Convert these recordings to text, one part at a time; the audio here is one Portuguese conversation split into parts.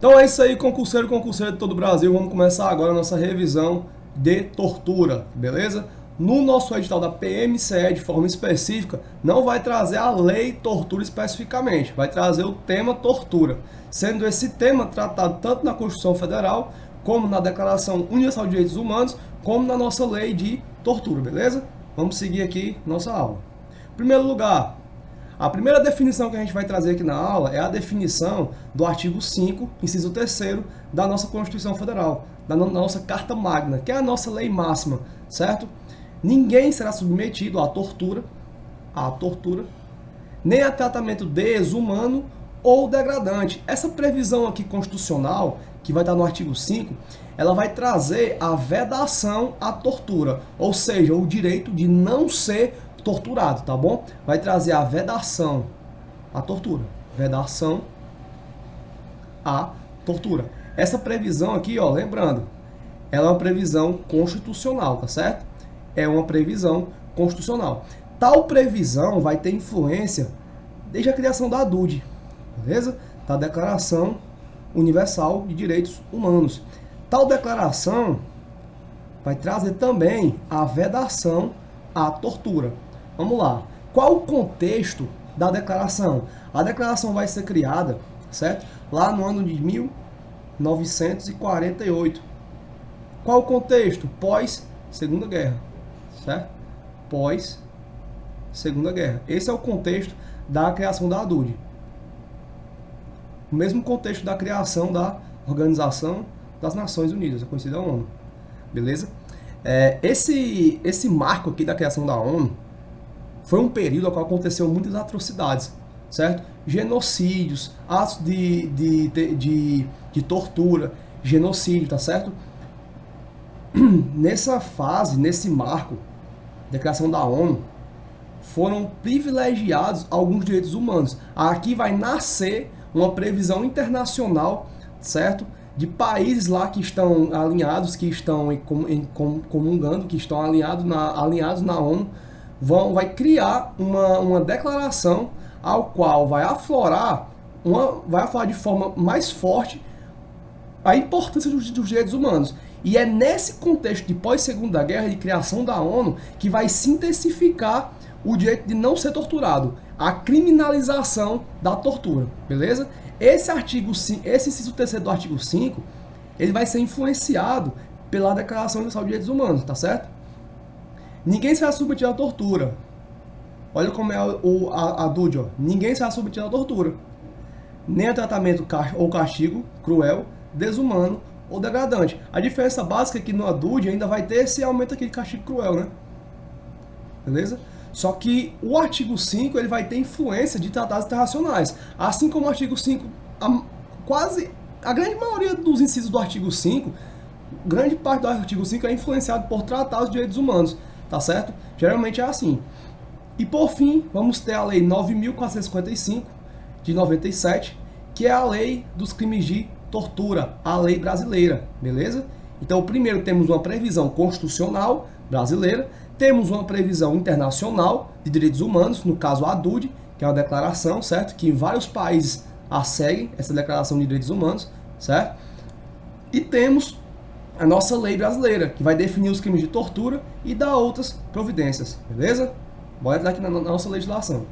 Então é isso aí, concurseiro e concurseira de todo o Brasil. Vamos começar agora a nossa revisão de tortura, beleza? No nosso edital da PMCE, de forma específica, não vai trazer a lei tortura especificamente, vai trazer o tema tortura, sendo esse tema tratado tanto na Constituição Federal, como na Declaração Universal de Direitos Humanos, como na nossa lei de tortura, beleza? Vamos seguir aqui nossa aula. Em primeiro lugar, a primeira definição que a gente vai trazer aqui na aula é a definição do artigo 5, inciso 3º, da nossa Constituição Federal, da nossa Carta Magna, que é a nossa lei máxima, certo? Ninguém será submetido à tortura, nem a tratamento desumano ou degradante. Essa previsão aqui constitucional, que vai estar no artigo 5, ela vai trazer a vedação à tortura, ou seja, o direito de não ser torturado, tá bom? Vai trazer a vedação à tortura. Vedação à tortura. Essa previsão aqui, ó, lembrando, ela é uma previsão constitucional, tá certo? É uma previsão constitucional. Tal previsão vai ter influência desde a criação da ADUD, beleza? Da Declaração Universal de Direitos Humanos. Tal declaração vai trazer também a vedação à tortura. Vamos lá. Qual o contexto da declaração? A declaração vai ser criada, certo? Lá no ano de 1948. Qual o contexto? Pós-Segunda Guerra, certo? Pós-Segunda Guerra. Esse é o contexto da criação da ADUD. O mesmo contexto da criação da Organização das Nações Unidas, a conhecida ONU. Beleza? Esse marco aqui da criação da ONU foi um período no qual aconteceu muitas atrocidades, certo? Genocídios, atos de tortura, genocídio, tá certo? Nessa fase, nesse marco da criação da ONU, foram privilegiados alguns direitos humanos. Aqui vai nascer uma previsão internacional, certo? De países lá que estão alinhados, que estão comungando, que estão alinhados na ONU, vai criar uma declaração ao qual vai aflorar de forma mais forte a importância dos direitos humanos. E é nesse contexto de pós-Segunda Guerra, de criação da ONU, que vai se intensificar o direito de não ser torturado, a criminalização da tortura, beleza? Esse inciso 3º do artigo 5, ele vai ser influenciado pela Declaração Universal de Direitos Humanos, tá certo? Ninguém será submetido à tortura. Olha como é a ADUD, ó. Ninguém será submetido à tortura, nem a tratamento ou castigo cruel, desumano ou degradante. A diferença básica é que no ADUD ainda vai ter esse aumento aqui de castigo cruel, né? Beleza? Só que o artigo 5 ele vai ter influência de tratados internacionais. Assim como o artigo 5, a grande maioria dos incisos do artigo 5, grande parte do artigo 5 é influenciado por tratados de direitos humanos, tá certo? Geralmente é assim. E por fim, vamos ter a Lei 9.455, de 97, que é a lei dos crimes de tortura, a lei brasileira, beleza? Então, primeiro temos uma previsão constitucional brasileira, temos uma previsão internacional de direitos humanos, no caso a ADUD, que é uma declaração, certo? Que vários países a seguem, essa declaração de direitos humanos, certo? E temos a nossa lei brasileira, que vai definir os crimes de tortura e dar outras providências, beleza? Bora entrar aqui na nossa legislação.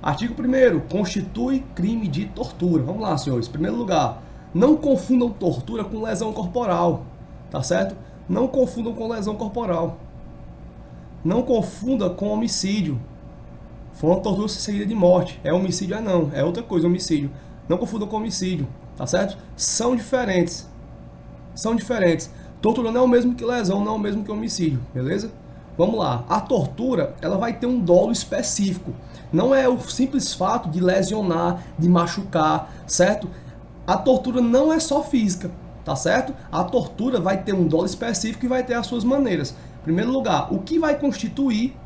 Artigo 1º, constitui crime de tortura. Vamos lá, senhores. Em primeiro lugar, não confundam tortura com lesão corporal, tá certo? Não confundam com lesão corporal. Não confunda com homicídio. Foi uma tortura seguida de morte. É homicídio? Não. É outra coisa, homicídio. Não confunda com homicídio, tá certo? São diferentes. São diferentes. Tortura não é o mesmo que lesão, não é o mesmo que homicídio, beleza? Vamos lá. A tortura, ela vai ter um dolo específico. Não é o simples fato de lesionar, de machucar, certo? A tortura não é só física, tá certo? A tortura vai ter um dolo específico e vai ter as suas maneiras. Em primeiro lugar, o que vai constituir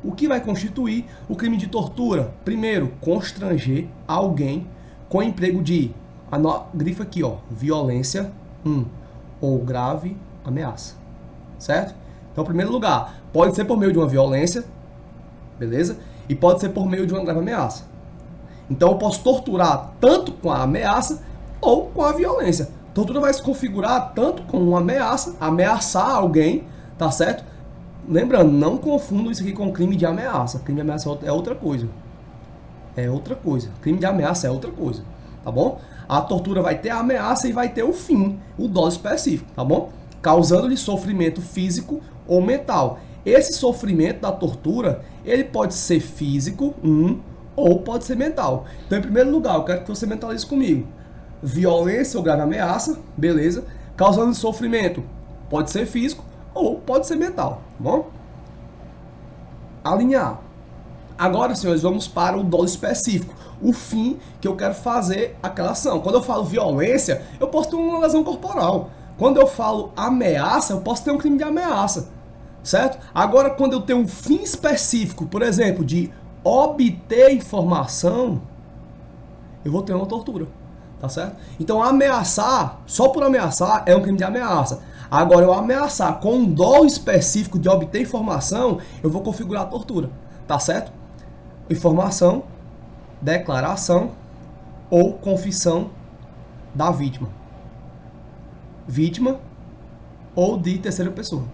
o crime de tortura? Primeiro, constranger alguém com emprego de, grifa aqui, ó, violência, ou grave ameaça, certo? Então, em primeiro lugar, pode ser por meio de uma violência, beleza? E pode ser por meio de uma grave ameaça. Então, eu posso torturar tanto com a ameaça ou com a violência. Tortura vai se configurar tanto com uma ameaça, ameaçar alguém, tá certo? Lembrando, não confundam isso aqui com crime de ameaça. Crime de ameaça é outra coisa. É outra coisa. Crime de ameaça é outra coisa, tá bom? A tortura vai ter a ameaça e vai ter o fim, o dolo específico, tá bom? Causando-lhe sofrimento físico ou mental. Esse sofrimento da tortura, ele pode ser físico, ou pode ser mental. Então, em primeiro lugar, eu quero que você mentalize comigo. Violência ou grave ameaça, beleza? Causando sofrimento, pode ser físico ou pode ser mental, tá bom? Alinhar. Agora, senhores, vamos para o dolo específico. O fim que eu quero fazer aquela ação. Quando eu falo violência, eu posso ter uma lesão corporal. Quando eu falo ameaça, eu posso ter um crime de ameaça. Certo? Agora, quando eu tenho um fim específico, por exemplo, de obter informação, eu vou ter uma tortura. Tá certo? Então, ameaçar, só por ameaçar, é um crime de ameaça. Agora, eu ameaçar com um dolo específico de obter informação, eu vou configurar a tortura. Tá certo? Informação, declaração ou confissão da vítima. Vítima ou de terceira pessoa.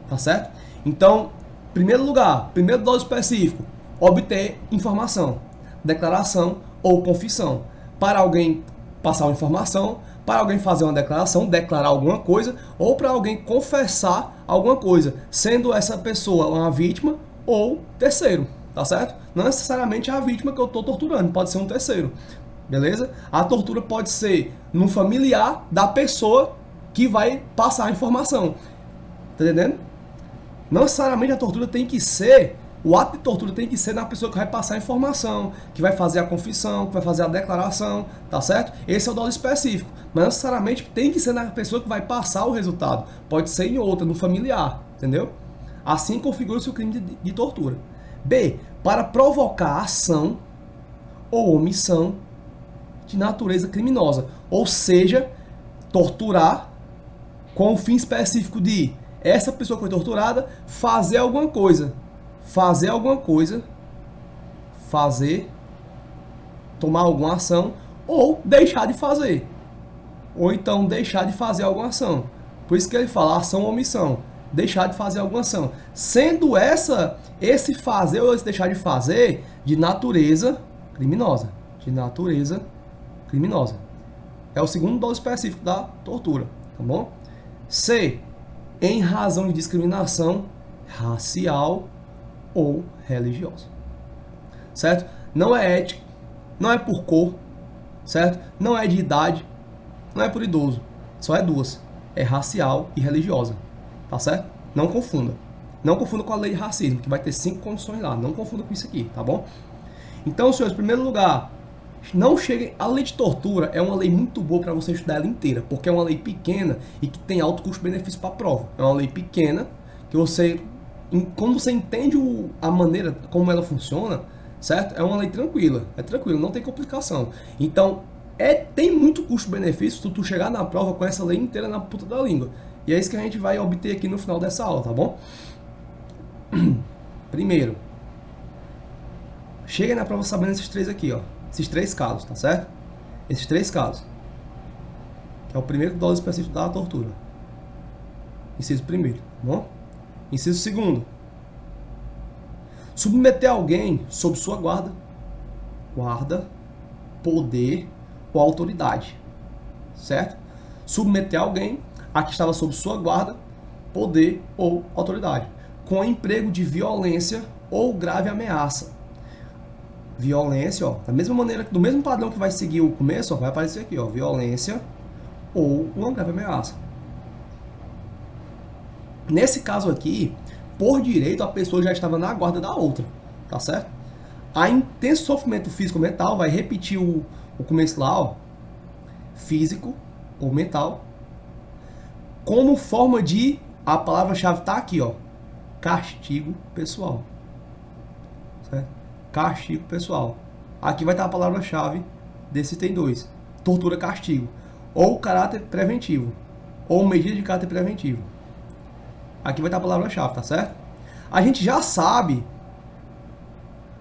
Tá certo? Então, primeiro lugar, primeiro dolo específico, obter informação, declaração ou confissão. Para alguém passar uma informação, para alguém fazer uma declaração, declarar alguma coisa, ou para alguém confessar alguma coisa, sendo essa pessoa uma vítima ou terceiro, tá certo? Não necessariamente é a vítima que eu estou torturando, pode ser um terceiro, beleza? A tortura pode ser no familiar da pessoa que vai passar a informação, tá entendendo? Não necessariamente a tortura tem que ser, o ato de tortura tem que ser na pessoa que vai passar a informação, que vai fazer a confissão, que vai fazer a declaração, tá certo? Esse é o dolo específico, mas necessariamente tem que ser na pessoa que vai passar o resultado, pode ser em outra, no familiar, entendeu? Assim configura-se o crime de tortura. B. Para provocar ação ou omissão de natureza criminosa, ou seja, torturar com o fim específico de essa pessoa que foi torturada fazer alguma coisa, tomar alguma ação ou deixar de fazer, ou então deixar de fazer alguma ação. Por isso que ele fala ação ou omissão, deixar de fazer alguma ação, sendo esse fazer ou esse deixar de fazer de natureza criminosa, É o segundo dolo específico da tortura, tá bom? C. Em razão de discriminação racial ou religiosa, certo? Não é ético, não é por cor, certo? Não é de idade, não é por idoso, só é duas, é racial e religiosa, tá certo? Não confunda com a lei de racismo, que vai ter 5 condições lá, não confunda com isso aqui, tá bom? Então, senhores, em primeiro lugar, não cheguem. A lei de tortura é uma lei muito boa para você estudar ela inteira, porque é uma lei pequena e que tem alto custo-benefício para a prova. É uma lei pequena que você, quando você entende a maneira como ela funciona, certo? É uma lei tranquila, não tem complicação. Então, tem muito custo-benefício se tu chegar na prova com essa lei inteira na puta da língua. E é isso que a gente vai obter aqui no final dessa aula, tá bom? Primeiro, cheguem na prova sabendo esses 3 aqui, ó. Esses 3 casos, tá certo? Esses 3 casos. Que é o primeiro dolo específico da tortura. Inciso primeiro, tá bom? Inciso segundo. Submeter alguém sob sua guarda, poder ou autoridade. Certo? Submeter alguém a que estava sob sua guarda, poder ou autoridade. Com emprego de violência ou grave ameaça. Violência, ó, da mesma maneira, do mesmo padrão que vai seguir o começo, ó, vai aparecer aqui, ó, violência ou uma grave ameaça. Nesse caso aqui, por direito, a pessoa já estava na guarda da outra, tá certo? A intenso sofrimento físico ou mental vai repetir o começo lá, ó, físico ou mental, como forma de, a palavra-chave tá aqui, ó, castigo pessoal, certo? Castigo pessoal. Aqui vai estar a palavra-chave desse item 2. Tortura, castigo. Ou caráter preventivo. Ou medida de caráter preventivo. Aqui vai estar a palavra-chave, tá certo? A gente já sabe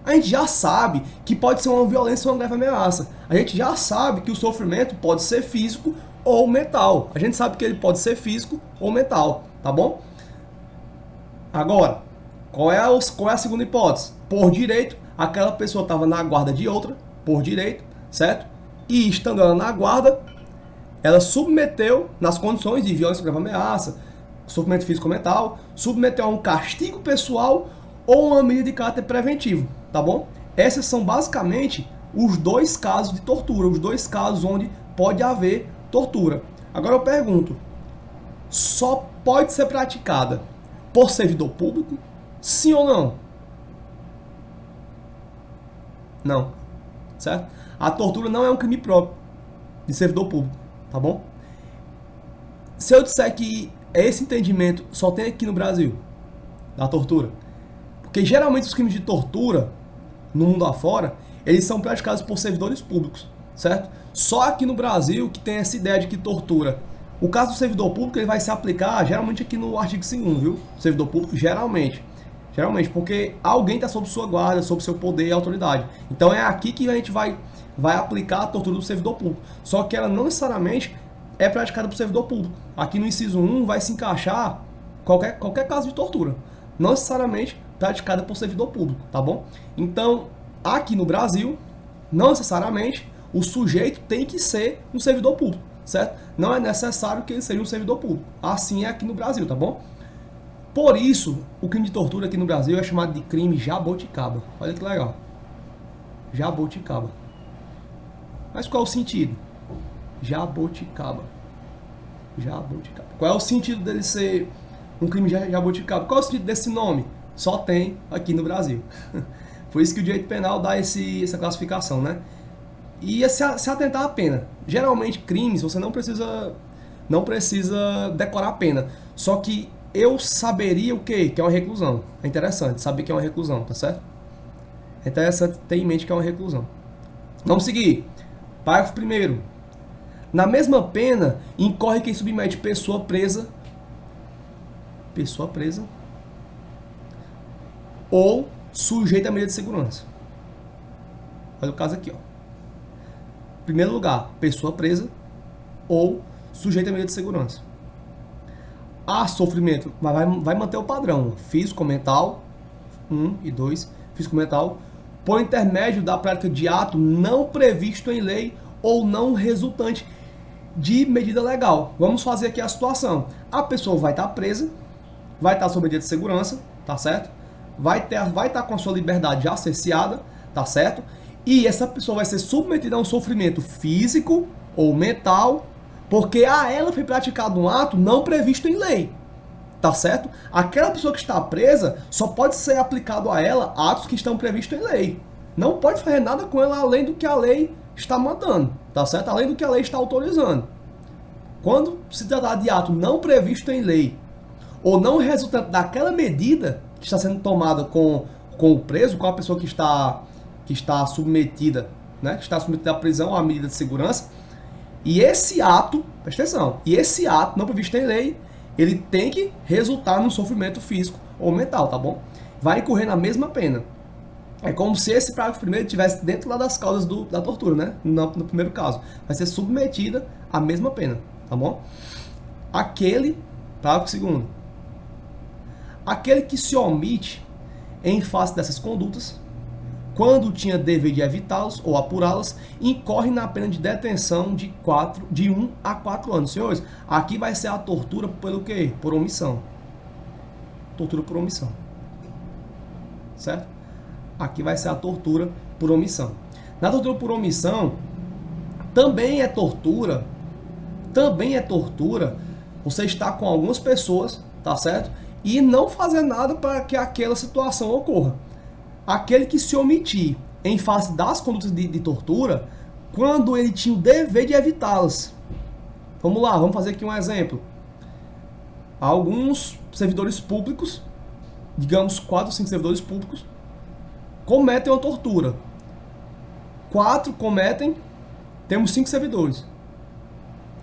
A gente já sabe que pode ser uma violência ou uma grave ameaça. A gente já sabe que o sofrimento pode ser físico ou mental. A gente sabe que ele pode ser físico ou mental, tá bom? Agora, qual é a segunda hipótese? Por direito, aquela pessoa estava na guarda de outra, por direito, certo? E estando ela na guarda, ela submeteu, nas condições de violência ou grave ameaça, sofrimento físico ou mental, submeteu a um castigo pessoal ou uma medida de caráter preventivo, tá bom? Esses são basicamente os dois casos de tortura, os dois casos onde pode haver tortura. Agora eu pergunto, só pode ser praticada por servidor público? Sim ou não? Não, certo? A tortura não é um crime próprio de servidor público, tá bom? Se eu disser que esse entendimento só tem aqui no Brasil, da tortura, porque geralmente os crimes de tortura, no mundo afora, eles são praticados por servidores públicos, certo? Só aqui no Brasil que tem essa ideia de que tortura. O caso do servidor público, ele vai se aplicar geralmente aqui no artigo 2º, viu? Servidor público, geralmente. Geralmente, porque alguém está sob sua guarda, sob seu poder e autoridade. Então é aqui que a gente vai aplicar a tortura do servidor público. Só que ela não necessariamente é praticada por servidor público. Aqui no inciso 1 vai se encaixar qualquer caso de tortura. Não necessariamente praticada por servidor público, tá bom? Então, aqui no Brasil, não necessariamente o sujeito tem que ser um servidor público, certo? Não é necessário que ele seja um servidor público. Assim é aqui no Brasil, tá bom? Por isso, o crime de tortura aqui no Brasil é chamado de crime jaboticaba. Olha que legal. Jaboticaba. Mas qual é o sentido? Jaboticaba. Jaboticaba. Qual é o sentido dele ser um crime jaboticaba? Qual é o sentido desse nome? Só tem aqui no Brasil. Por isso que o direito penal dá essa classificação, né? E se atentar à pena. Geralmente, crimes, você não precisa decorar a pena. Só que eu saberia o quê? Que é uma reclusão. É interessante saber que é uma reclusão, tá certo? É interessante ter em mente que é uma reclusão. Vamos seguir. Parágrafo 1º. Na mesma pena, incorre quem submete pessoa presa ou sujeita a medida de segurança. Olha o caso aqui, ó. Primeiro lugar, pessoa presa ou sujeita a medida de segurança. Há sofrimento, mas vai manter o padrão físico, mental, 1 e 2, físico, mental, por intermédio da prática de ato não previsto em lei ou não resultante de medida legal. Vamos fazer aqui a situação. A pessoa vai estar presa, vai estar sob medida de segurança, tá certo? Vai estar com a sua liberdade já cerceada, tá certo? E essa pessoa vai ser submetida a um sofrimento físico ou mental, porque a ela foi praticado um ato não previsto em lei, tá certo? Aquela pessoa que está presa só pode ser aplicado a ela atos que estão previstos em lei. Não pode fazer nada com ela além do que a lei está mandando, tá certo? Além do que a lei está autorizando. Quando se tratar de ato não previsto em lei, ou não resultante daquela medida que está sendo tomada com o preso, com a pessoa que está submetida, né? Que está submetida à prisão, à medida de segurança, e esse ato, presta atenção, e esse ato não previsto em lei, ele tem que resultar num sofrimento físico ou mental, tá bom? Vai incorrer na mesma pena. É como se esse parágrafo primeiro estivesse dentro lá das causas da tortura, né? No primeiro caso. Vai ser submetida à mesma pena, tá bom? Parágrafo segundo. Aquele que se omite em face dessas condutas, quando tinha dever de evitá-las ou apurá-las, incorre na pena de detenção de 1 a 4 anos. Senhores, aqui vai ser a tortura pelo quê? Por omissão. Tortura por omissão. Certo? Aqui vai ser a tortura por omissão. Na tortura por omissão, também é tortura você estar com algumas pessoas, tá certo? E não fazer nada para que aquela situação ocorra. Aquele que se omitir em face das condutas de tortura, quando ele tinha o dever de evitá-las. Vamos lá, vamos fazer aqui um exemplo. Alguns servidores públicos, digamos 4 ou 5 servidores públicos, cometem uma tortura. 4 cometem, temos 5 servidores.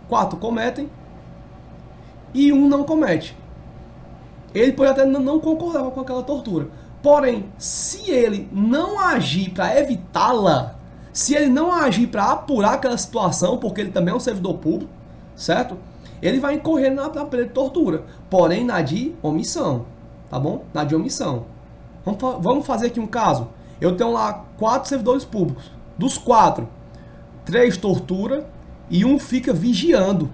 4 cometem e 1 não comete. Ele pode até não concordar com aquela tortura. Porém, se ele não agir para evitá-la, se ele não agir para apurar aquela situação, porque ele também é um servidor público, certo? Ele vai incorrer na pena de tortura, porém na de omissão, tá bom? Na de omissão. Vamos fazer aqui um caso. Eu tenho lá 4 servidores públicos. Dos 4, 3 tortura e 1 fica vigiando.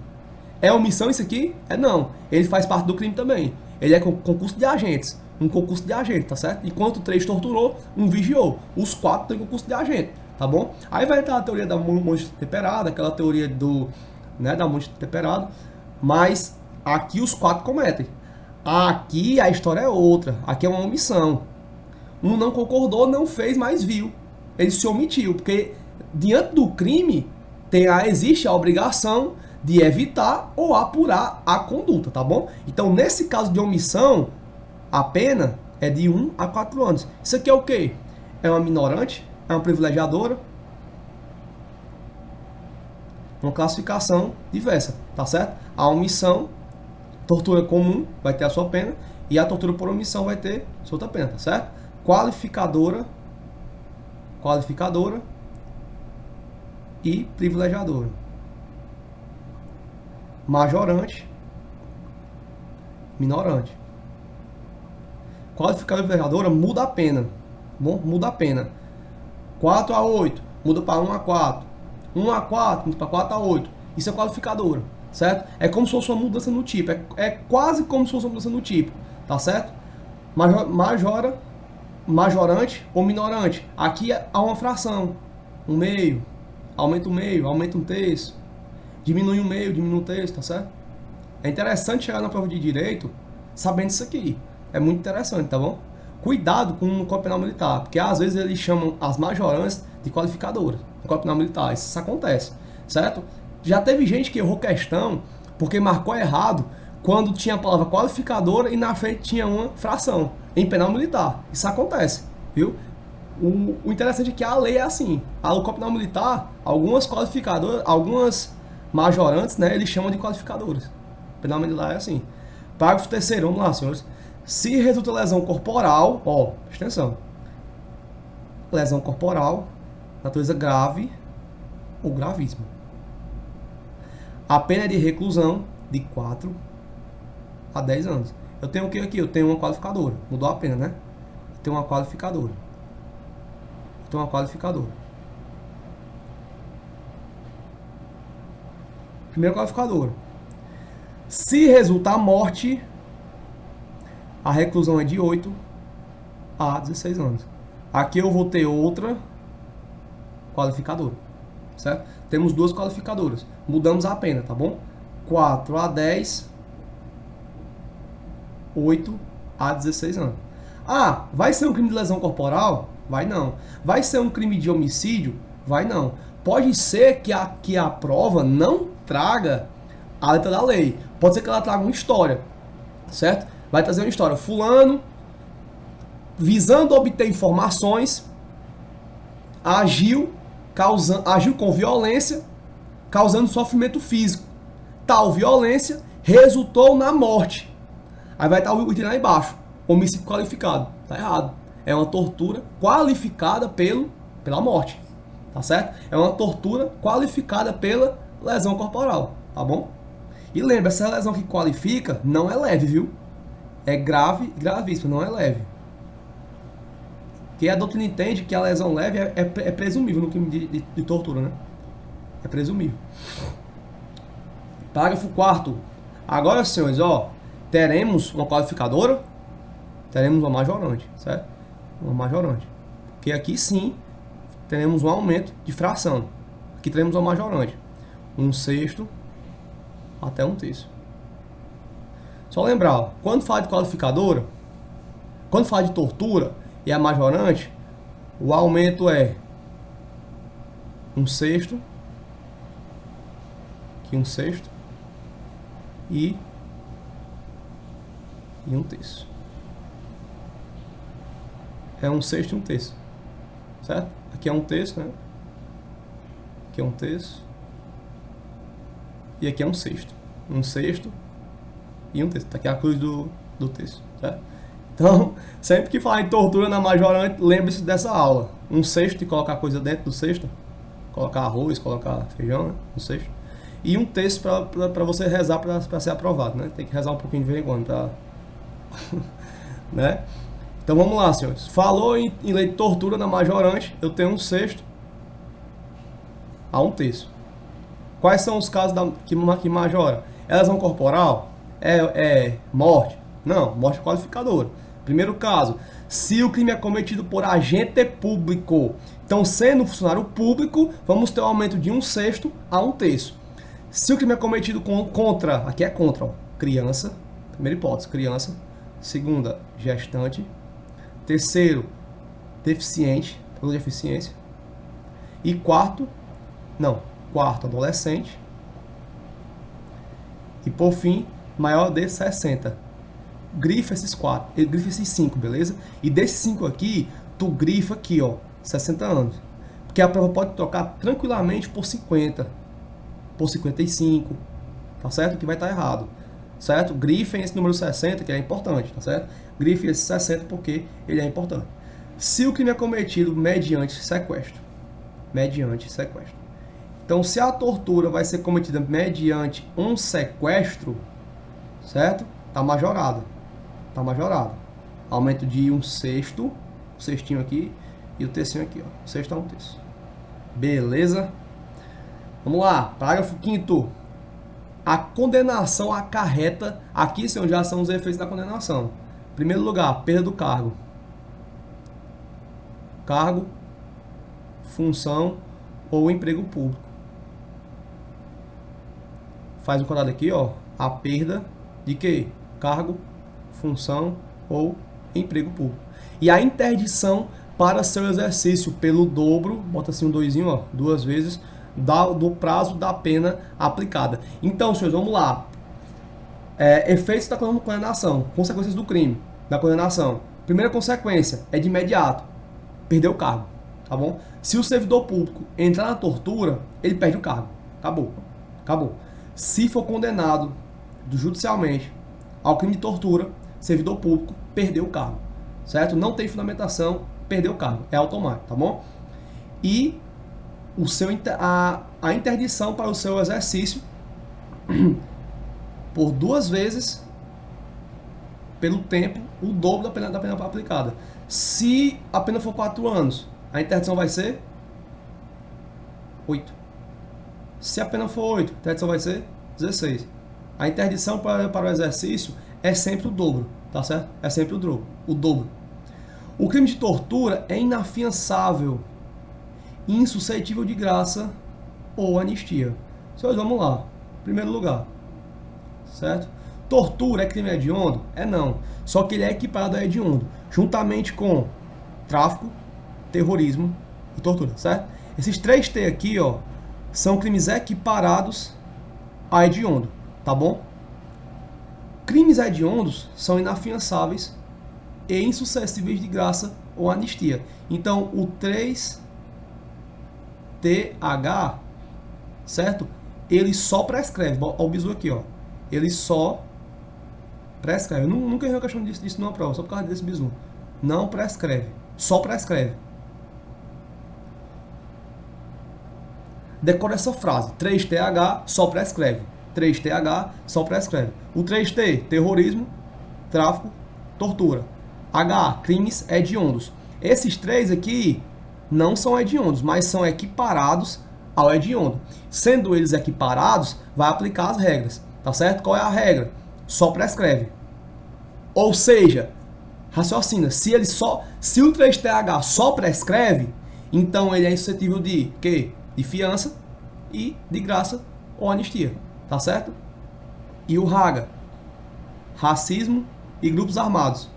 É omissão isso aqui? É não. Ele faz parte do crime também. Ele é concurso de agentes. Um concurso de agente, tá certo? Enquanto 3 torturou, 1 vigiou. Os 4 têm concurso de agente, tá bom? Aí vai entrar a teoria da monstro temperada, aquela teoria do, né, da monstro temperada. Mas aqui os 4 cometem. Aqui a história é outra. Aqui é uma omissão. Um não concordou, não fez, mas viu. Ele se omitiu, porque diante do crime existe a obrigação de evitar ou apurar a conduta, tá bom? Então, nesse caso de omissão, a pena é de 1 a 4 anos. Isso aqui é o quê? É uma minorante? É uma privilegiadora? Uma classificação diversa, tá certo? A omissão, tortura comum, vai ter a sua pena, e a tortura por omissão vai ter sua outra pena, tá certo? Qualificadora e privilegiadora. Majorante, minorante. Qualificadora e privilegiadora muda a pena. Bom, muda a pena. 4 a 8, muda para 1 a 4. 1 a 4, muda para 4 a 8. Isso é qualificadora, certo? É como se fosse uma mudança no tipo. É quase como se fosse uma mudança no tipo, tá certo? Majorante ou minorante. Aqui há uma fração. 1/2. Aumenta 1/2, aumenta 1/3. Diminui 1/2, diminui 1/3, tá certo? É interessante chegar na prova de direito sabendo isso aqui. É muito interessante, tá bom? Cuidado com o Código Penal Militar, porque às vezes eles chamam as majorantes de qualificadoras no Código Penal Militar. Isso acontece, certo? Já teve gente que errou questão porque marcou errado quando tinha a palavra qualificadora e na frente tinha uma fração em penal militar. Isso acontece, viu? O interessante é que a lei é assim. O Código Penal Militar, algumas qualificadoras, algumas majorantes, né, eles chamam de qualificadoras. Penal militar é assim. Parágrafo 3º, vamos lá, senhores. Se resulta lesão corporal, ó, presta atenção. Lesão corporal, natureza grave ou gravíssima. A pena é de reclusão de 4 a 10 anos. Eu tenho o que aqui? Eu tenho uma qualificadora. Mudou a pena, né? Eu tenho uma qualificadora. Primeira qualificadora. Se resultar morte, a reclusão é de 8 a 16 anos. Aqui eu vou ter outra qualificadora, certo? Temos 2 qualificadoras. Mudamos a pena, tá bom? 4 a 10, 8 a 16 anos. Ah, vai ser um crime de lesão corporal? Vai não. Vai ser um crime de homicídio? Vai não. Pode ser que a prova não traga a letra da lei. Pode ser que ela traga uma história, certo? Vai trazer uma história. Fulano, visando obter informações, agiu com violência, causando sofrimento físico. Tal violência resultou na morte. Aí vai estar o item lá embaixo. Homicídio qualificado. Tá errado. É uma tortura qualificada pela morte. Tá certo? É uma tortura qualificada pela lesão corporal. Tá bom? E lembra, essa lesão que qualifica não é leve, viu? É grave e gravíssima, não é leve. Porque a doutrina entende que a lesão leve é presumível no crime de tortura, né? É presumível. Parágrafo 4º. Agora, senhores, ó, teremos uma qualificadora, teremos uma majorante, certo? Uma majorante. Porque aqui sim teremos um aumento de fração. Aqui teremos uma majorante. 1/6 até 1/3. Só lembrar, ó, quando fala de qualificadora, quando fala de tortura e a majorante, o aumento é 1/6, aqui 1/6 e 1/3. É 1/6 e 1/3, certo? Aqui é 1/3, né? Aqui é 1/3 e aqui é 1/6. 1/6 e 1/3. Tá aqui a cruz do terço, certo? Então, sempre que falar em tortura na majorante, lembre-se dessa aula. Um cesto de colocar coisa dentro do cesto. Colocar arroz, colocar feijão, né? No cesto. E um texto para você rezar para ser aprovado, né? Tem que rezar um pouquinho de vez em quando, pra... né? Então vamos lá, senhores. Falou em lei de tortura na majorante, eu tenho um sexto a um terço. Quais são os casos que majora? É lesão corporal? É morte? Não, morte qualificadora. Primeiro caso, se o crime é cometido por agente público. Então, sendo funcionário público, vamos ter um aumento de um sexto a um terço. Se o crime é cometido contra, aqui é contra, ó, criança, primeira hipótese, criança. Segunda, gestante. Terceiro, deficiente, por deficiência. E quarto, adolescente. E por fim, maior de 60. Grifa esses 4, grifa esses 5, beleza? E desses 5 aqui, tu grifa aqui, ó, 60 anos. Porque a prova pode trocar tranquilamente por 50, por 55, tá certo? Que vai estar errado, certo? Grifem esse número 60, que é importante, tá certo? Grifem esse 60 porque ele é importante. Se o crime é cometido mediante sequestro. Mediante sequestro. Então, se a tortura vai ser cometida mediante um sequestro, certo? Tá majorada. Tá majorado. Aumento de um sexto, o cestinho aqui, e o tercinho aqui, ó. O sexto a um terço. Beleza? Vamos lá, parágrafo 5º. A condenação acarreta, aqui, senhor, já são os efeitos da condenação. Em primeiro lugar, perda do cargo. Cargo, função ou emprego público. Faz um quadrado aqui, ó. A perda de quê? Cargo, função ou emprego público. E a interdição para seu exercício pelo dobro, bota assim um doisinho, ó, 2 vezes, do prazo da pena aplicada. Então, senhores, vamos lá. Efeitos da condenação, consequências do crime, da condenação. Primeira consequência é de imediato, perder o cargo, tá bom? Se o servidor público entrar na tortura, ele perde o cargo. Acabou. Acabou. Se for condenado judicialmente ao crime de tortura, servidor público perdeu o cargo, certo? Não tem fundamentação, perdeu o cargo, é automático, tá bom? E a interdição para o seu exercício por 2 vezes pelo tempo, o dobro da pena aplicada. Se a pena for 4 anos, a interdição vai ser 8. Se a pena for 8, a interdição vai ser 16. A interdição para o exercício é sempre o dobro, tá certo? É sempre o dobro. O crime de tortura é inafiançável, insuscetível de graça ou anistia. Senhores, vamos lá. Primeiro lugar, certo? Tortura é crime hediondo? É não. Só que ele é equiparado a hediondo, juntamente com tráfico, terrorismo e tortura, certo? Esses 3 T aqui, ó, são crimes equiparados a hediondo, tá bom? Crimes hediondos são inafiançáveis e insuscetíveis de graça ou anistia. Então, o 3TH, certo? Ele só prescreve. Olha o bizu aqui, ó. Ele só prescreve. Eu nunca errei a questão disso numa prova, só por causa desse bizu. Não prescreve. Só prescreve. Decora essa frase. 3TH só prescreve. 3TH só prescreve. O 3T, terrorismo, tráfico, tortura. H, crimes hediondos. Esses 3 aqui não são hediondos, mas são equiparados ao hediondo. Sendo eles equiparados, vai aplicar as regras, tá certo? Qual é a regra? Só prescreve. Ou seja, raciocina, se o 3TH só prescreve, então ele é insuscetível de quê? De fiança e de graça ou anistia, tá certo? E o RAGA, racismo e grupos armados.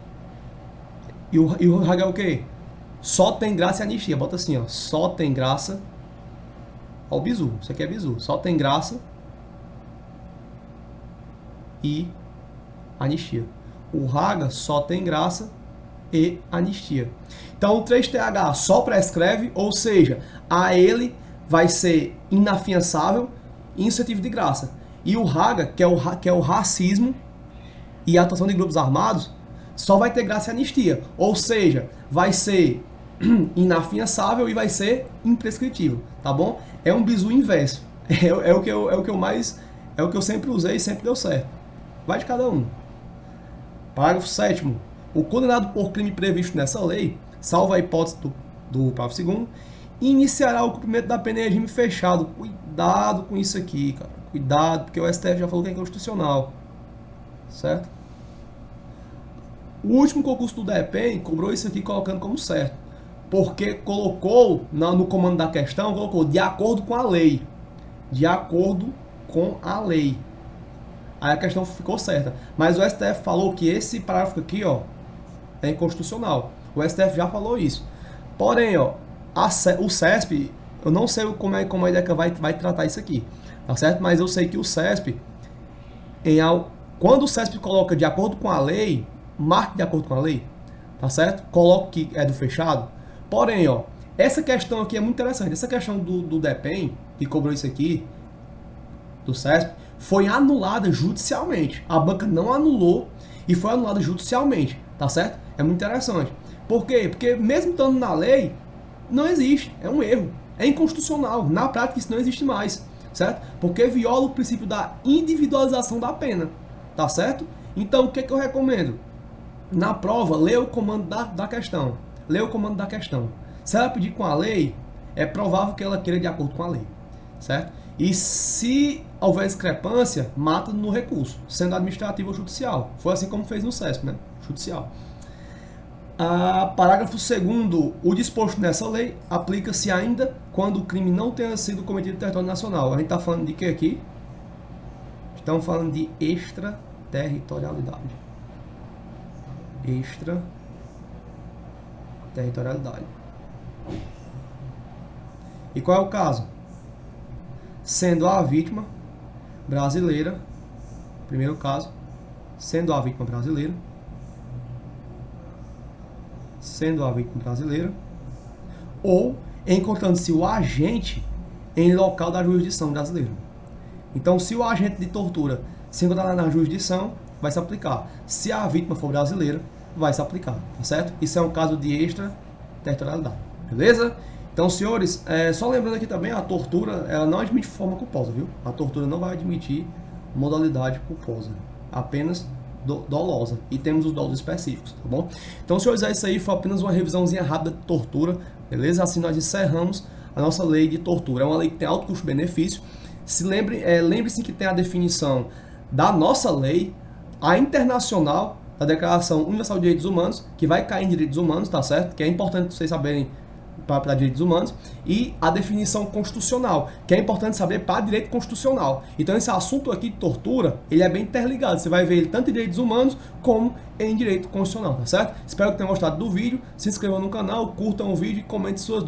E o RAGA é o quê? Só tem graça e anistia. Bota assim, ó. Só tem graça. Ó o bizu. Isso aqui é bizu. Só tem graça e anistia. O RAGA só tem graça e anistia. Então o 3TH só prescreve, ou seja, a ele vai ser inafiançável e insuscetível de graça. E o RAGA, que é o racismo e a atuação de grupos armados, só vai ter graça e anistia. Ou seja, vai ser inafiançável e vai ser imprescritível, tá bom? É um bizu inverso. É o que eu sempre usei e sempre deu certo. Vai de cada um. Parágrafo 7º. O condenado por crime previsto nessa lei, salvo a hipótese do parágrafo 2º, iniciará o cumprimento da pena em regime fechado. Cuidado com isso aqui, cara. Cuidado, porque o STF já falou que é inconstitucional. Certo? O último concurso do DEPEN cobrou isso aqui colocando como certo. Porque colocou no comando da questão, colocou de acordo com a lei. De acordo com a lei. Aí a questão ficou certa. Mas o STF falou que esse parágrafo aqui, ó, é inconstitucional. O STF já falou isso. Porém, ó, o CESP, eu não sei como a IDECA vai tratar isso aqui, tá certo? Mas eu sei que o CESP, quando o CESP coloca de acordo com a lei, marque de acordo com a lei, tá certo? Coloque que é do fechado. Porém, ó, essa questão aqui é muito interessante. Essa questão do DEPEN, que cobrou isso aqui, do CESP, foi anulada judicialmente. A banca não anulou e foi anulada judicialmente, tá certo? É muito interessante. Por quê? Porque mesmo estando na lei, não existe. É um erro. É inconstitucional. Na prática, isso não existe mais, certo? Porque viola o princípio da individualização da pena, tá certo? Então, o que eu recomendo? Na prova, leia o comando da questão. Leia o comando da questão. Se ela pedir com a lei, é provável que ela queira de acordo com a lei, certo? E se houver discrepância, mata no recurso, sendo administrativo ou judicial. Foi assim como fez no CESP, né? Judicial. Parágrafo 2º. O disposto nessa lei aplica-se ainda quando o crime não tenha sido cometido no território nacional. A gente está falando de que aqui? Estamos falando de extraterritorialidade. Extraterritorialidade. E qual é o caso? Sendo a vítima brasileira, primeiro caso, sendo a vítima brasileira, ou encontrando-se o agente em local da jurisdição brasileira. Então, se o agente de tortura se encontrar na jurisdição, vai se aplicar. Se a vítima for brasileira, vai se aplicar, tá certo? Isso é um caso de extraterritorialidade, beleza? Então, senhores, só lembrando aqui também, a tortura, ela não admite forma culposa, viu? A tortura não vai admitir modalidade culposa, apenas dolosa. E temos os dolosos específicos, tá bom? Então, senhores, é isso aí, foi apenas uma revisãozinha rápida de tortura, beleza? Assim nós encerramos a nossa lei de tortura. É uma lei que tem alto custo-benefício. Lembre-se que tem a definição da nossa lei, a internacional, da Declaração Universal de Direitos Humanos, que vai cair em direitos humanos, tá certo? Que é importante vocês saberem para direitos humanos, e a definição constitucional, que é importante saber para direito constitucional. Então esse assunto aqui de tortura, ele é bem interligado, você vai ver ele tanto em direitos humanos como em direito constitucional, tá certo? Espero que tenham gostado do vídeo, se inscrevam no canal, curtam o vídeo e comentem suas dúvidas.